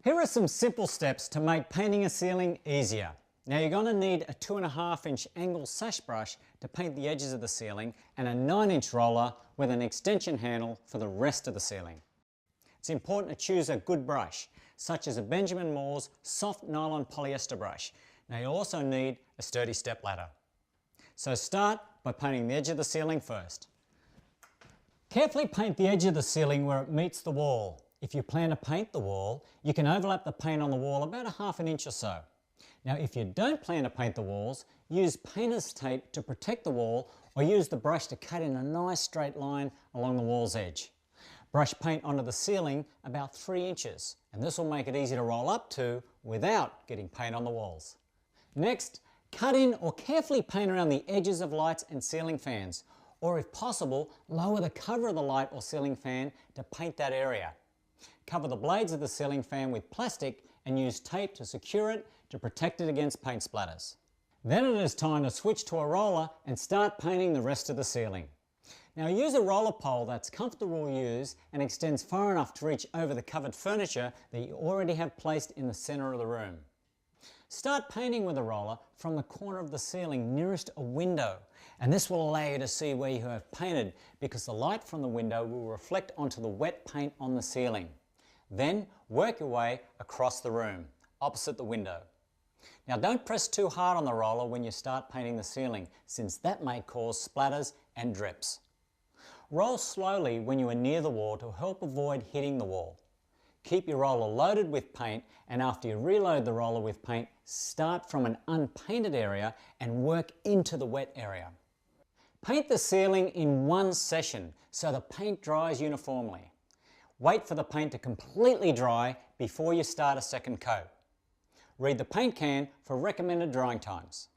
Here are some simple steps to make painting a ceiling easier. Now you're going to need a 2.5-inch angle-sash brush to paint the edges of the ceiling and a 9-inch roller with an extension handle for the rest of the ceiling. It's important to choose a good brush, such as a Benjamin Moore's soft nylon polyester brush. Now you also need a sturdy step ladder. So start by painting the edge of the ceiling first. Carefully paint the edge of the ceiling where it meets the wall. If you plan to paint the wall, you can overlap the paint on the wall about a 1/2 inch or so. Now if you don't plan to paint the walls, use painter's tape to protect the wall or use the brush to cut in a nice straight line along the wall's edge. Brush paint onto the ceiling about 3 inches, and this will make it easy to roll up to without getting paint on the walls. Next, cut in or carefully paint around the edges of lights and ceiling fans, or if possible, lower the cover of the light or ceiling fan to paint that area. Cover the blades of the ceiling fan with plastic and use tape to secure it to protect it against paint splatters. Then it is time to switch to a roller and start painting the rest of the ceiling. Now use a roller pole that's comfortable to use and extends far enough to reach over the covered furniture that you already have placed in the center of the room. Start painting with a roller from the corner of the ceiling nearest a window, and this will allow you to see where you have painted because the light from the window will reflect onto the wet paint on the ceiling. Then work your way across the room, opposite the window. Now don't press too hard on the roller when you start painting the ceiling, since that may cause splatters and drips. Roll slowly when you are near the wall to help avoid hitting the wall. Keep your roller loaded with paint, and after you reload the roller with paint, start from an unpainted area and work into the wet area. Paint the ceiling in one session so the paint dries uniformly. Wait for the paint to completely dry before you start a second coat. Read the paint can for recommended drying times.